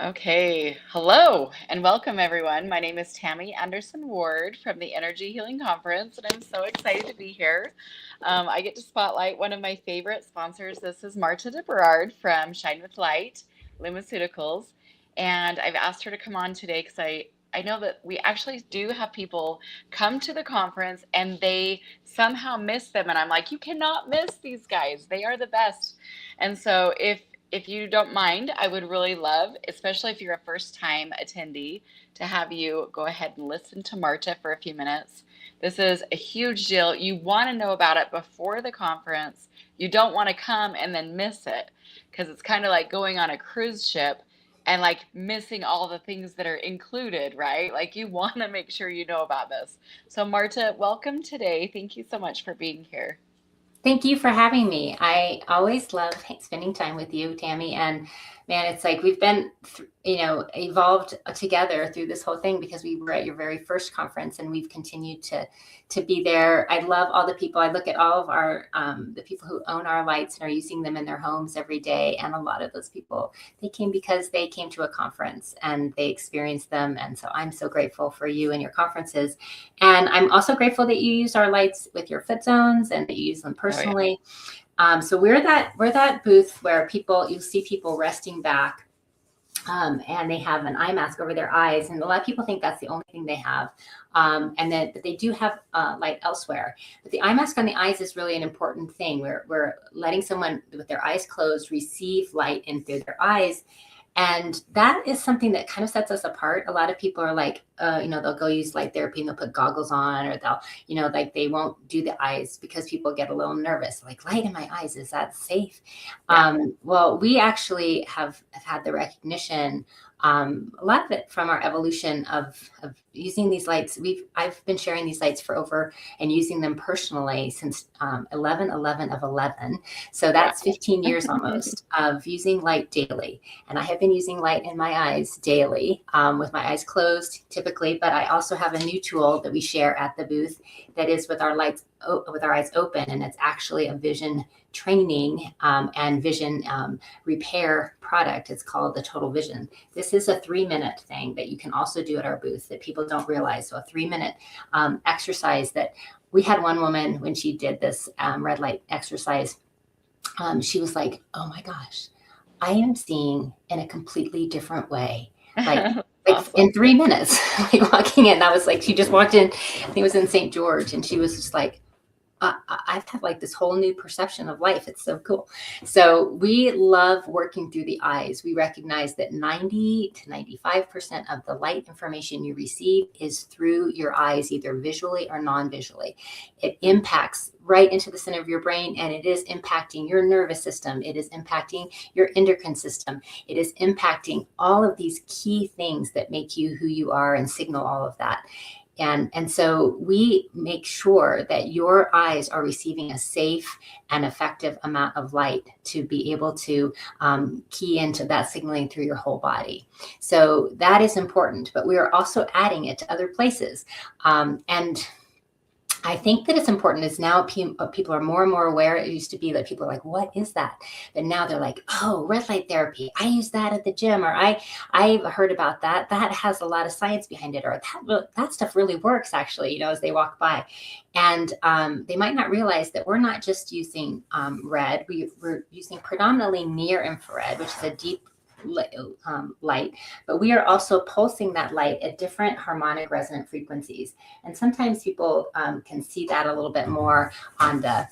Okay, hello and welcome everyone. My name is Tammy Anderson Ward from the Energy Healing Conference, and I'm so excited to be here. I get to spotlight one of my favorite sponsors. This is Marta DeBerard from Shine with Light, LumiCeuticals, and I've asked her to come on today because I know that we actually do have people come to the conference and they somehow miss them, and I'm like, you cannot miss these guys. They are the best. And so if you don't mind, I would really love, especially if you're a first time attendee, to have you go ahead and listen to Marta for a few minutes. This is a huge deal. You want to know about it before the conference. You don't want to come and then miss it because it's kind of like going on a cruise ship and like missing all the things that are included, right? Like you want to make sure you know about this. So Marta, welcome today. Thank you so much for being here. Thank you for having me. I always love spending time with you, Tammy. And man, it's like we've been, evolved together through this whole thing because we were at your very first conference and we've continued to be there. I love all the people. I look at all of our, the people who own our lights and are using them in their homes every day. And a lot of those people, they came because they came to a conference and they experienced them. And so I'm so grateful for you and your conferences. And I'm also grateful that you use our lights with your foot zones and that you use them personally. Oh, yeah. So we're that booth where you'll see people resting back, and they have an eye mask over their eyes, and a lot of people think that's the only thing they have, but they do have light elsewhere. But the eye mask on the eyes is really an important thing. We're letting someone with their eyes closed receive light in through their eyes. And that is something that kind of sets us apart. A lot of people are like, they'll go use light therapy and they'll put goggles on, or they'll, they won't do the eyes because people get a little nervous. Like, light in my eyes, is that safe? Yeah. Well, we actually have had the recognition, a lot of it from our evolution of using these lights. I've been sharing these lights for over and using them personally since 11/11/11. So that's 15 years almost of using light daily. And I have been using light in my eyes daily, with my eyes closed typically, but I also have a new tool that we share at the booth that is with our eyes open, and it's actually a vision training and vision repair product. It's called the Total Vision. This is a 3-minute thing that you can also do at our booth that people don't realize. So a 3-minute exercise that we had one woman when she did this red light exercise. She was like, "Oh my gosh, I am seeing in a completely different way." Like awesome. In 3 minutes, like walking in. That was like, she just walked in, I think it was in St. George, and she was just like, I've had like this whole new perception of life. It's so cool. So we love working through the eyes. We recognize that 90 to 95% of the light information you receive is through your eyes, either visually or non-visually. It impacts right into the center of your brain, and it is impacting your nervous system. It is impacting your endocrine system. It is impacting all of these key things that make you who you are and signal all of that. And so we make sure that your eyes are receiving a safe and effective amount of light to be able to key into that signaling through your whole body. So that is important, but we are also adding it to other places. And I think that it's important is now people are more and more aware. It used to be that people are like, "What is that?" But now they're like, "Oh, red light therapy. I use that at the gym," or I've heard about that. That has a lot of science behind it, or that stuff really works actually, as they walk by. And they might not realize that we're not just using red. We're using predominantly near infrared, which is a deep light, but we are also pulsing that light at different harmonic resonant frequencies. And sometimes people can see that a little bit more on this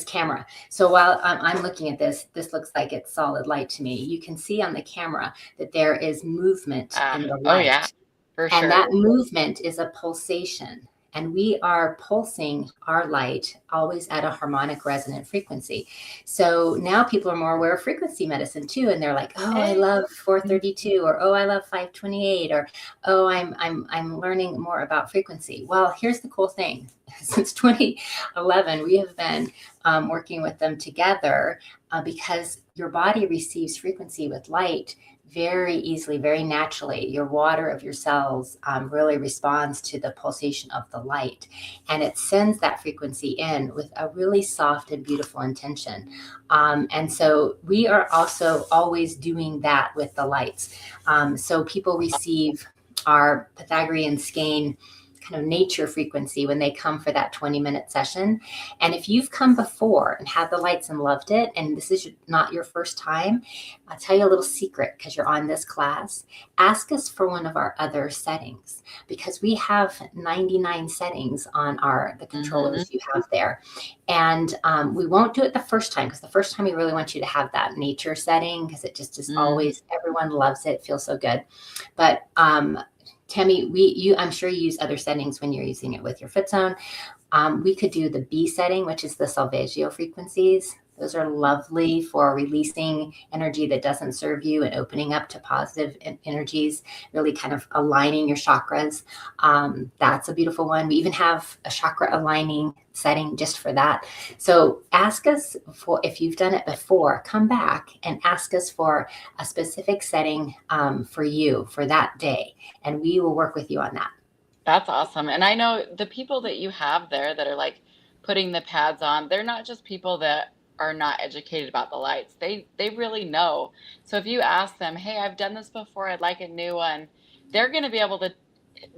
camera. So while I'm looking at this looks like it's solid light to me. You can see on the camera that there is movement in the light. Oh yeah, for sure. And that movement is a pulsation. And we are pulsing our light always at a harmonic resonant frequency. So now people are more aware of frequency medicine too. And they're like, "Oh, I love 432, or oh, I love 528, or oh, I'm learning more about frequency." Well, here's the cool thing. Since 2011, we have been working with them together because your body receives frequency with light very easily, very naturally, your water of your cells really responds to the pulsation of the light, and it sends that frequency in with a really soft and beautiful intention. And so we are also always doing that with the lights. So people receive our Pythagorean skein kind of nature frequency when they come for that 20-minute session. And if you've come before and had the lights and loved it, and this is not your first time, I'll tell you a little secret because you're on this class. Ask us for one of our other settings, because we have 99 settings on the controllers you have there. And we won't do it the first time, because the first time we really want you to have that nature setting, because it just is always, everyone loves it, feels so good. But Tammy, I'm sure you use other settings when you're using it with your foot zone. We could do the B setting, which is the Salveggio frequencies. Those are lovely for releasing energy that doesn't serve you and opening up to positive energies, really kind of aligning your chakras. That's a beautiful one. We even have a chakra aligning setting just for that. So ask us for, if you've done it before, come back and ask us for a specific setting for you for that day, and we will work with you on that. That's awesome. And I know the people that you have there that are like putting the pads on, they're not just people that are not educated about the lights. They really know. So if you ask them, hey, I've done this before, I'd like a new one, they're going to be able to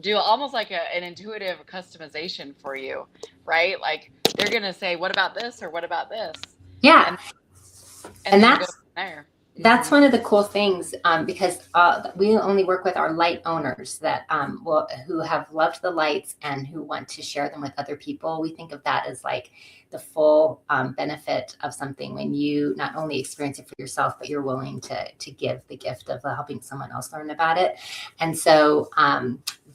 do almost like an intuitive customization for you, right? Like they're going to say, what about this? Or what about this? Yeah. And then go from there. That's one of the cool things, because we only work with our light owners that who have loved the lights and who want to share them with other people. We think of that as like the full benefit of something, when you not only experience it for yourself, but you're willing to give the gift of helping someone else learn about it. And so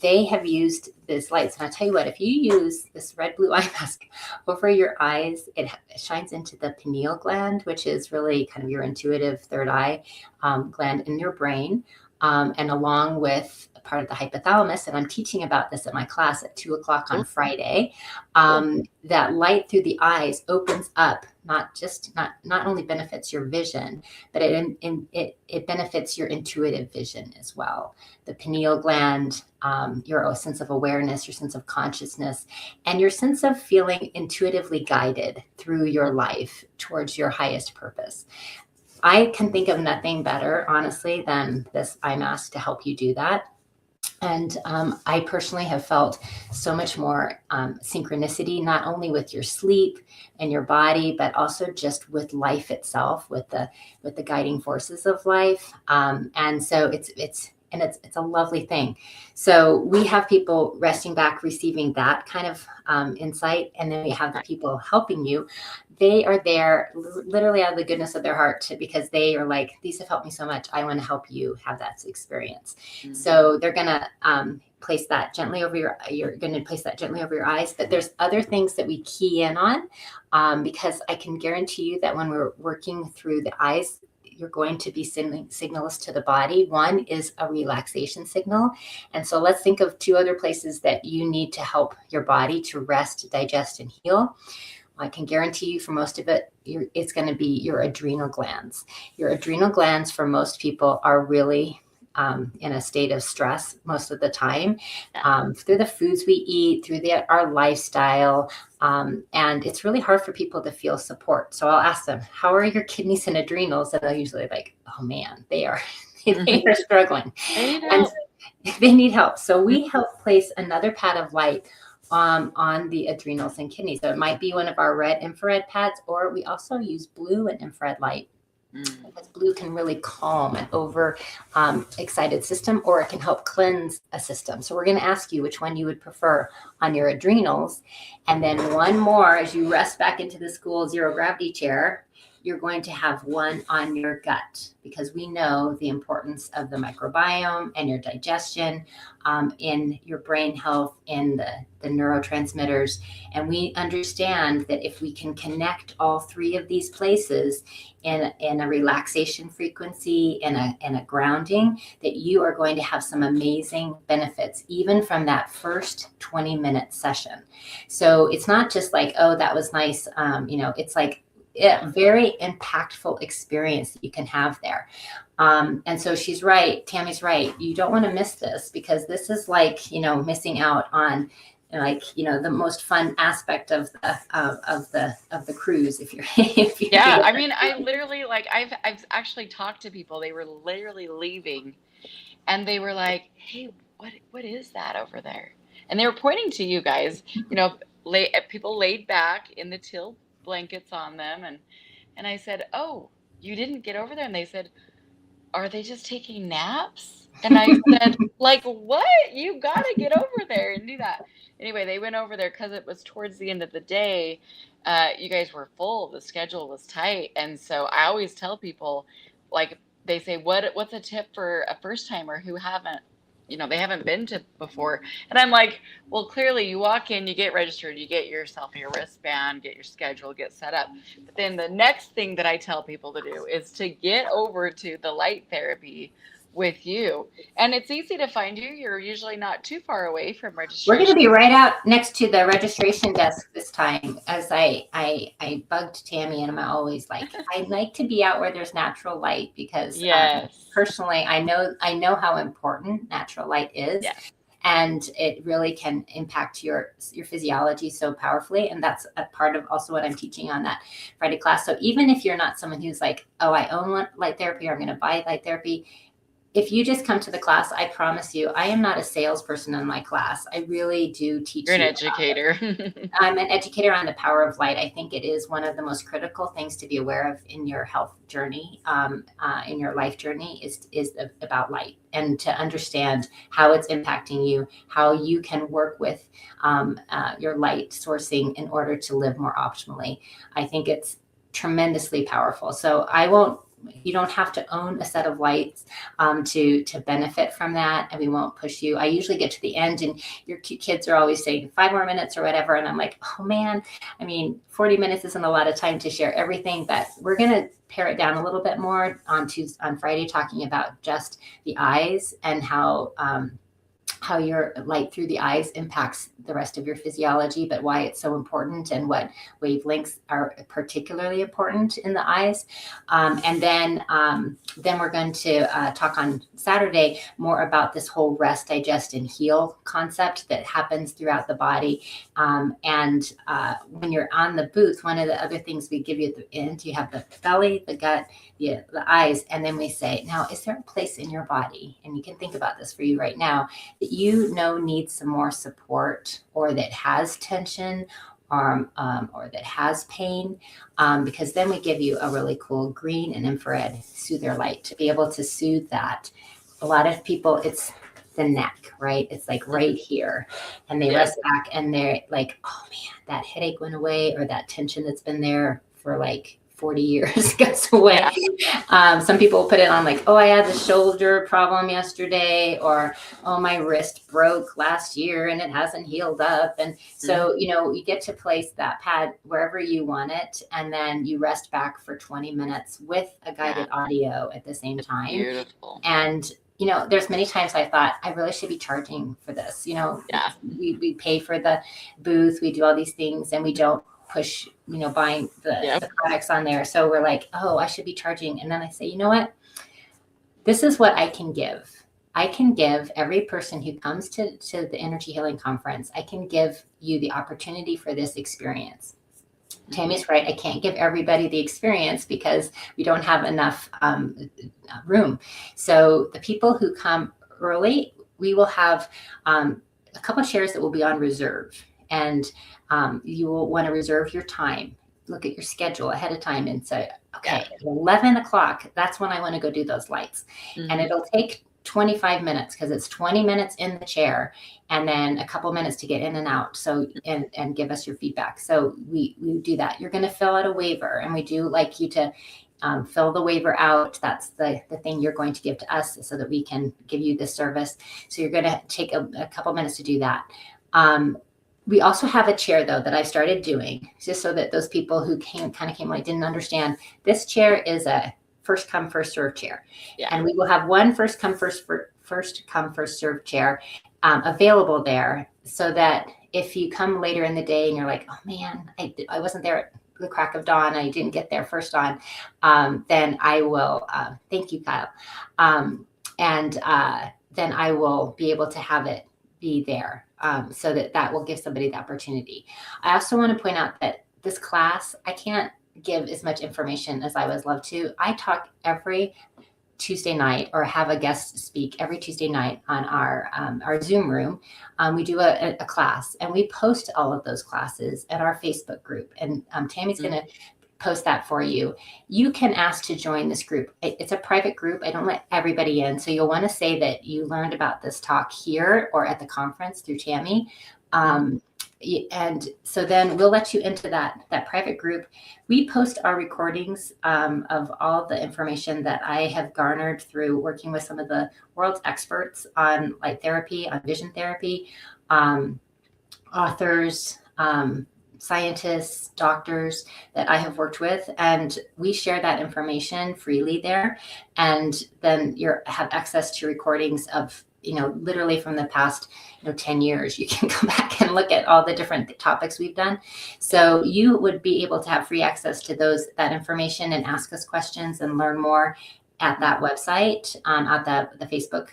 they have used this lights. And I'll tell you what, if you use this red blue eye mask over your eyes, it shines into the pineal gland, which is really kind of your intuitive third eye gland in your brain. And along with part of the hypothalamus, and I'm teaching about this at my class at 2:00 on Friday, that light through the eyes opens up, not only benefits your vision, but it benefits your intuitive vision as well. The pineal gland, your sense of awareness, your sense of consciousness, and your sense of feeling intuitively guided through your life towards your highest purpose. I can think of nothing better, honestly, than this eye mask to help you do that. And I personally have felt so much more synchronicity, not only with your sleep and your body, but also just with life itself, with the guiding forces of life. And so it's a lovely thing. So we have people resting back, receiving that kind of insight. And then we have the people helping you. They are there literally out of the goodness of their heart, because they are like, these have helped me so much. I want to help you have that experience. Mm-hmm. So they're going to place that gently over you're going to place that gently over your eyes. But there's other things that we key in on, because I can guarantee you that when we're working through the eyes, you're going to be sending signals to the body. One is a relaxation signal. And so let's think of two other places that you need to help your body to rest, digest, and heal. I can guarantee you for most of it, it's going to be your adrenal glands. Your adrenal glands for most people are really in a state of stress most of the time, through the foods we eat, through our lifestyle. And it's really hard for people to feel support. So I'll ask them, how are your kidneys and adrenals? And they're usually like, oh man, they are struggling. And they need help. So we help place another pad of light on the adrenals and kidneys. So it might be one of our red infrared pads, or we also use blue and infrared light. Because blue can really calm an excited system, or it can help cleanse a system. So we're going to ask you which one you would prefer on your adrenals. And then one more, as you rest back into the school zero gravity chair, you're going to have one on your gut, because we know the importance of the microbiome and your digestion in your brain health, in the neurotransmitters. And we understand that if we can connect all three of these places in a relaxation frequency and a grounding, that you are going to have some amazing benefits, even from that first 20-minute session. So it's not just like, oh, that was nice. It's like, a very impactful experience that you can have there. And so she's right. Tammy's right. You don't want to miss this, because this is like, missing out on, like, the most fun aspect of the cruise. If you're, if you Yeah, I mean, I literally, like, I've actually talked to people. They were literally leaving, and they were like, "Hey, what is that over there?" And they were pointing to you guys. People laid back in the teal blankets on them, and I said, "Oh, you didn't get over there?" And they said, "Are they just taking naps?" And I said, "Like what? You got to get over there and do that." Anyway, they went over there because it was towards the end of the day. You guys were full. The schedule was tight. And so I always tell people, like, they say, what's a tip for a first timer who they haven't been to before? And I'm like, well, clearly you walk in, you get registered, you get yourself your wristband, get your schedule, get set up. But then the next thing that I tell people to do is to get over to the light therapy with you. And it's easy to find you. You're usually not too far away from registration. We're going to be right out next to the registration desk this time. As I bugged Tammy, and I'm always like, I like to be out where there's natural light, because yes. Personally, I know how important natural light is. Yes. And it really can impact your physiology so powerfully. And that's a part of also what I'm teaching on that Friday class. So even if you're not someone who's like, oh, I own light therapy, or I'm going to buy light therapy, if you just come to the class, I promise you, I am not a salesperson in my class. I really do teach. You're an educator. I'm an educator on the power of light. I think it is one of the most critical things to be aware of in your health journey, in your life journey, is about light, and to understand how it's impacting you, how you can work with your light sourcing in order to live more optimally. I think it's tremendously powerful. So you don't have to own a set of lights to benefit from that, and we won't push you. I usually get to the end, and your kids are always saying 5 more minutes or whatever, and I'm like, oh man, 40 minutes isn't a lot of time to share everything, but we're going to pare it down a little bit more on Friday, talking about just the eyes and how your light through the eyes impacts the rest of your physiology, but why it's so important and what wavelengths are particularly important in the eyes. And then we're going to talk on Saturday more about this whole rest, digest, and heal concept that happens throughout the body. And when you're on the booth, one of the other things we give you at the end, you have the belly, the gut, the eyes, and then we say, now, is there a place in your body, and you can think about this for you right now, that needs some more support, or that has tension, or that has pain, because then we give you a really cool green and infrared soother light to be able to soothe that. A lot of people, it's the neck, right? It's like right here, and they rest back, and they're like, oh man, that headache went away, or that tension that's been there for like 40 years goes away. Yeah. Some people put it on like, oh, I had the shoulder problem yesterday, or oh, my wrist broke last year and it hasn't healed up. And so, you get to place that pad wherever you want it, and then you rest back for 20 minutes with a guided audio at the same time. Beautiful. And there's many times I thought I really should be charging for this. We pay for the booth, we do all these things, and we don't push, buying the products on there. So we're like, oh, I should be charging. And then I say, you know what? This is what I can give. I can give every person who comes to the Energy Healing Conference, I can give you the opportunity for this experience. Tammy's right. I can't give everybody the experience because we don't have enough room. So the people who come early, we will have a couple of chairs that will be on reserve. And you will want to reserve your time. Look at your schedule ahead of time and say, okay, at 11 o'clock, that's when I want to go do those lights. And it'll take 25 minutes because it's 20 minutes in the chair and then a couple minutes to get in and out. So, and give us your feedback. So we do that. You're going to fill out a waiver, and we do like you to fill the waiver out. That's the thing you're going to give to us so that we can give you this service. So you're going to take a couple minutes to do that. We also have a chair, though, that I started doing just so that those people who came late didn't understand. This chair is a first come, first serve chair. Yeah. And we will have one first come, first serve chair available there, so that if you come later in the day and you're like, oh man, I wasn't there at the crack of dawn, I didn't get there first on, then I will, thank you, Kyle. And then I will be able to have it be there, so that will give somebody the opportunity. I also want to point out that this class, I can't give as much information as I would love to. I talk every Tuesday night, or have a guest speak every Tuesday night on our Zoom room. We do a class, and we post all of those classes at our Facebook group. And Tammy's going to post that for you. You can ask to join this group. It's a private group. I don't let everybody in. So you'll want to say that you learned about this talk here or at the conference through Tammy. And so then we'll let you into that private group. We post our recordings of all the information that I have garnered through working with some of the world's experts on light therapy, on vision therapy, authors, scientists, doctors that I have worked with, and we share that information freely there. And then you have access to recordings of, literally from the past, 10 years. You can come back and look at all the different topics we've done. So you would be able to have free access to that information and ask us questions and learn more at that website, at the Facebook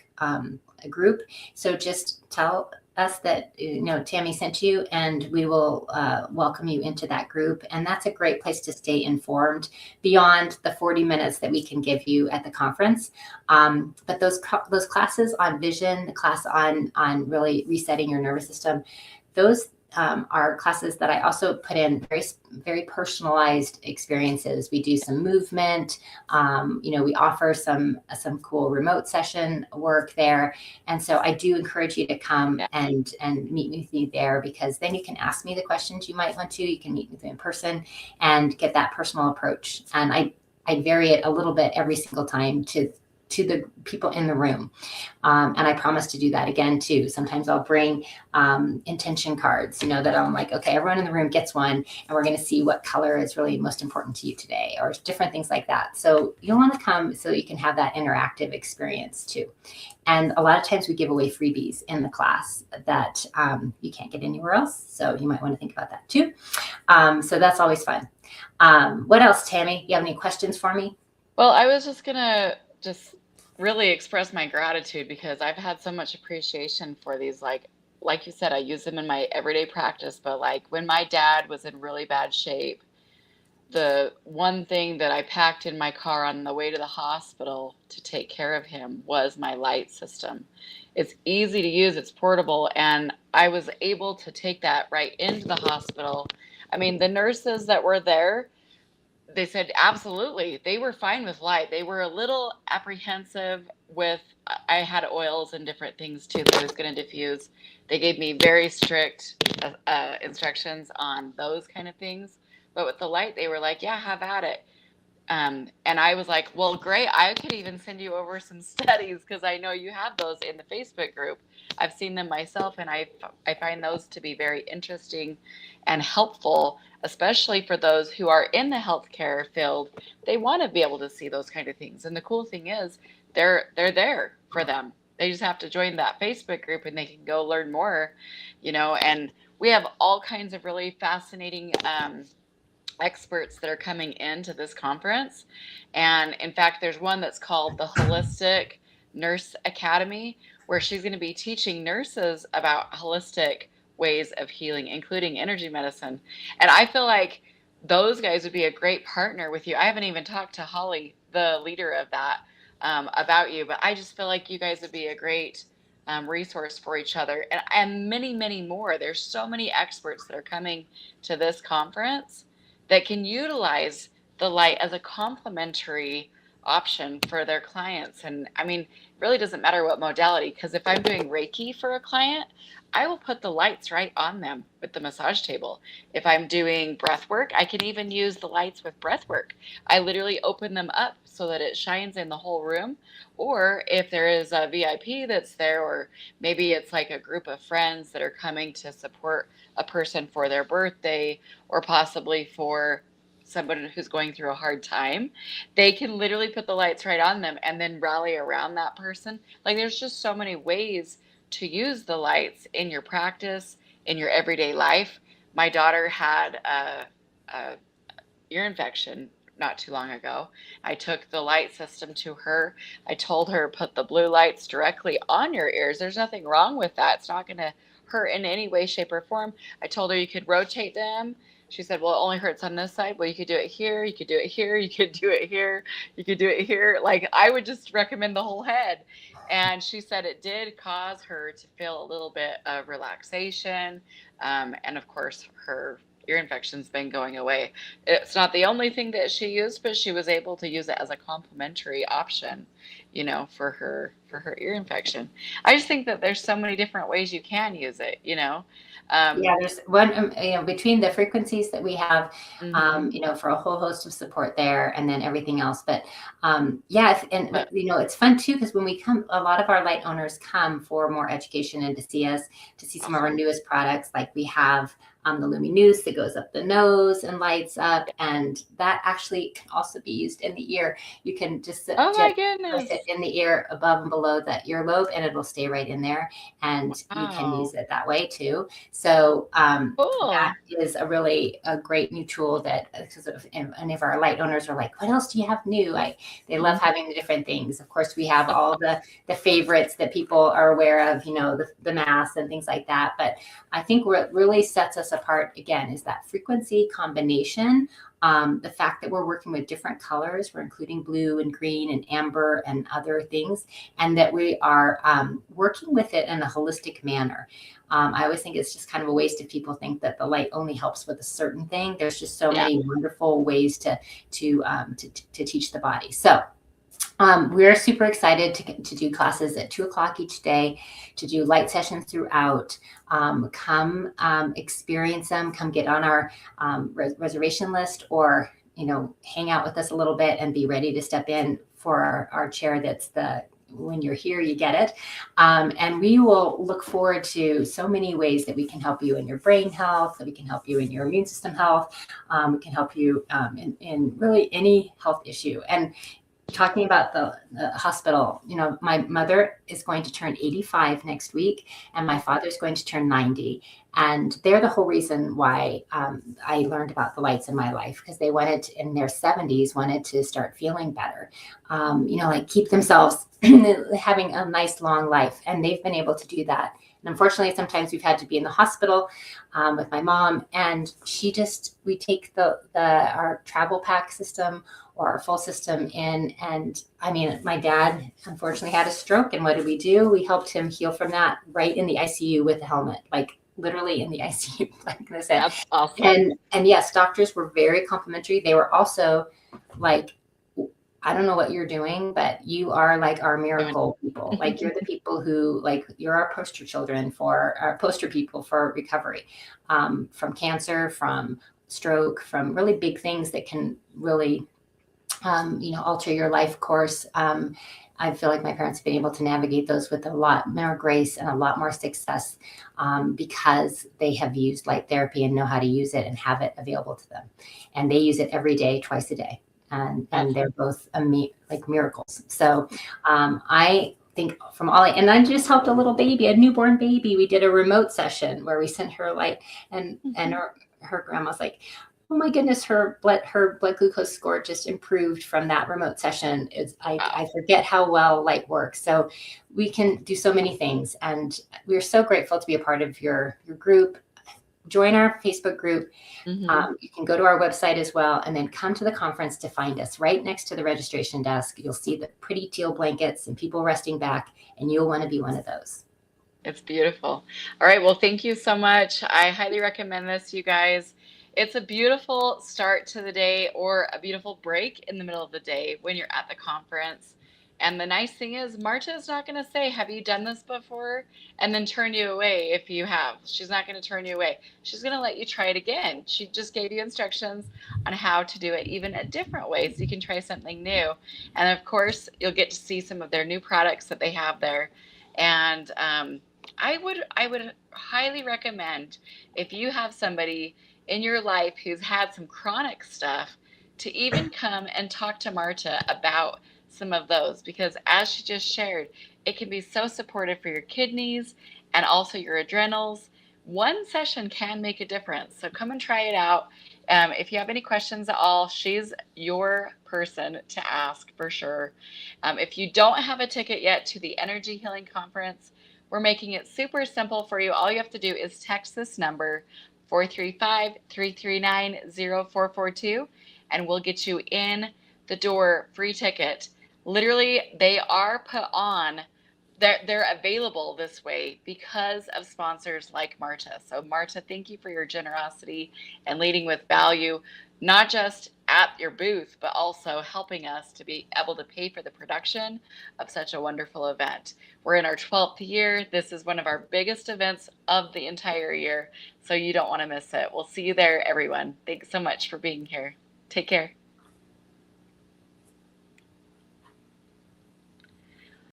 group. So just tell us that Tammy sent you, and we will welcome you into that group. And that's a great place to stay informed beyond the 40 minutes that we can give you at the conference. But those classes on vision, the class on really resetting your nervous system, those are classes that I also put in very, very personalized experiences. We do some movement. We offer some cool remote session work there. And so I do encourage you to come and meet with me there, because then you can ask me the questions you might want to. You can meet with me in person and get that personal approach. And I vary it a little bit every single time to the people in the room. And I promise to do that again too. Sometimes I'll bring intention cards, that I'm like, okay, everyone in the room gets one, and we're going to see what color is really most important to you today, or different things like that. So you'll want to come so that you can have that interactive experience too. And a lot of times we give away freebies in the class that you can't get anywhere else. So you might want to think about that too. So that's always fun. What else, Tammy? You have any questions for me? Well, I was just going to really express my gratitude, because I've had so much appreciation for these. Like you said, I use them in my everyday practice, but like when my dad was in really bad shape, the one thing that I packed in my car on the way to the hospital to take care of him was my light system. It's easy to use, it's portable, and I was able to take that right into the hospital. I mean, the nurses that were there, they said absolutely, they were fine with light. They were a little apprehensive with, I had oils and different things too that I was going to diffuse. They gave me very strict instructions on those kind of things. But with the light, they were like, yeah, have at it. And I was like, well, great. I could even send you over some studies, because I know you have those in the Facebook group. I've seen them myself, and I find those to be very interesting and helpful, especially for those who are in the healthcare field. They want to be able to see those kind of things. And the cool thing is they're there for them. They just have to join that Facebook group, and they can go learn more, and we have all kinds of really fascinating experts that are coming into this conference. And in fact, there's one that's called the Holistic Nurse Academy, where she's going to be teaching nurses about holistic ways of healing, including energy medicine. And I feel like those guys would be a great partner with you. I haven't even talked to Holly, the leader of that, about you, but I just feel like you guys would be a great resource for each other, and many, many more. There's so many experts that are coming to this conference that can utilize the light as a complementary option for their clients. And I mean, it really doesn't matter what modality, because if I'm doing Reiki for a client, I will put the lights right on them with the massage table. If I'm doing breath work, I can even use the lights with breath work. I literally open them up so that it shines in the whole room. Or if there is a VIP that's there, or maybe it's like a group of friends that are coming to support a person for their birthday, or possibly for someone who's going through a hard time, they can literally put the lights right on them and then rally around that person. Like, there's just so many ways to use the lights in your practice, in your everyday life. My daughter had ear infection not too long ago. I took the light system to her. I told her, put the blue lights directly on your ears. There's nothing wrong with that. It's not going to hurt in any way, shape, or form. I told her you could rotate them. She said, well, it only hurts on this side. Well, you could do it here. You could do it here. You could do it here. You could do it here. Like, I would just recommend the whole head. And she said it did cause her to feel a little bit of relaxation. And of course, her ear infection's been going away. It's not the only thing that she used, but she was able to use it as a complementary option, for her ear infection. I just think that there's so many different ways you can use it. Yeah, there's one, between the frequencies that we have, Mhm. for a whole host of support there, and then everything else. But yeah, it's fun too, because when we come, a lot of our light owners come for more education and to see us, to see some of our Awesome. newest products. Like we have the LumiNeuce that goes up the nose and lights up, and that actually can also be used in the ear. You can just Oh my place it goodness. in the ear above and below that earlobe, and it'll stay right in there, and you can use Wow. it that way too. So that Cool. is a great new tool that, because any of our light owners are like, what else do you have new? They love Mhm. having the different things. Of course, we have all the favorites that people are aware of, the masks and things like that. But I think what really sets us apart again is that frequency combination. The fact that we're working with different colors, we're including blue and green and amber and other things, and that we are working with it in a holistic manner. I always think it's just kind of a waste if people think that the light only helps with a certain thing. There's just so Yeah. many wonderful ways to teach the body. So we're super excited to do classes at 2 o'clock each day, to do light sessions throughout. Come experience them. Come get on our reservation list, or hang out with us a little bit and be ready to step in for our chair. That's when you're here, you get it. And we will look forward to so many ways that we can help you in your brain health, that we can help you in your immune system health. We can help you in really any health issue. And talking about the hospital, my mother is going to turn 85 next week, and my father's going to turn 90. And they're the whole reason why I learned about the lights in my life, because they in their 70s, wanted to start feeling better, like keep themselves having a nice long life. And they've been able to do that. And unfortunately, sometimes we've had to be in the hospital with my mom, and we take our travel pack system or our full system in. And I mean, my dad unfortunately had a stroke, and what did we do? We helped him heal from that right in the ICU with a helmet, like literally in the ICU, like I said. That's awesome. And yes, doctors were very complimentary. They were also like, I don't know what you're doing, but you are like our miracle people. Like you're the people who, like, you're our poster people for recovery, from cancer, from stroke, from really big things that can really alter your life course. I feel like my parents have been able to navigate those with a lot more grace and a lot more success, because they have used light therapy and know how to use it and have it available to them. And they use it every day, twice a day. And That's they're both like miracles. So I think and I just helped a newborn baby. We did a remote session where we sent her light, and her grandma's like, oh my goodness, her blood glucose score just improved from that remote session. I wow. forget how well light works. So we can do so many things, and we're so grateful to be a part of your group. Join our Facebook group. Hmm. You can go to our website as well, and then come to the conference to find us. Right next to the registration desk, you'll see the pretty teal blankets and people resting back, and you'll want to be one of those. It's beautiful. All right. Well, thank you so much. I highly recommend this, you guys. It's a beautiful start to the day, or a beautiful break in the middle of the day when you're at the conference. And the nice thing is, Marta is not going to say, have you done this before? And then turn you away if you have. She's not going to turn you away. She's going to let you try it again. She just gave you instructions on how to do it, even a different way, so you can try something new. And of course, you'll get to see some of their new products that they have there. And I would highly recommend, if you have somebody in your life who's had some chronic stuff, to even come and talk to Marta about some of those, because as she just shared, it can be so supportive for your kidneys and also your adrenals. One session can make a difference. So come and try it out. If you have any questions at all, she's your person to ask for sure. If you don't have a ticket yet to the Energy Healing Conference, we're making it super simple for you. All you have to do is text this number, 435-339-0442, and we'll get you in the door, free ticket. Literally, they are put on, they're available this way because of sponsors like Marta. So Marta, thank you for your generosity and leading with value, not just at your booth, but also helping us to be able to pay for the production of such a wonderful event. We're in our 12th year. This is one of our biggest events of the entire year, so you don't want to miss it. We'll see you there, everyone. Thanks so much for being here. Take care.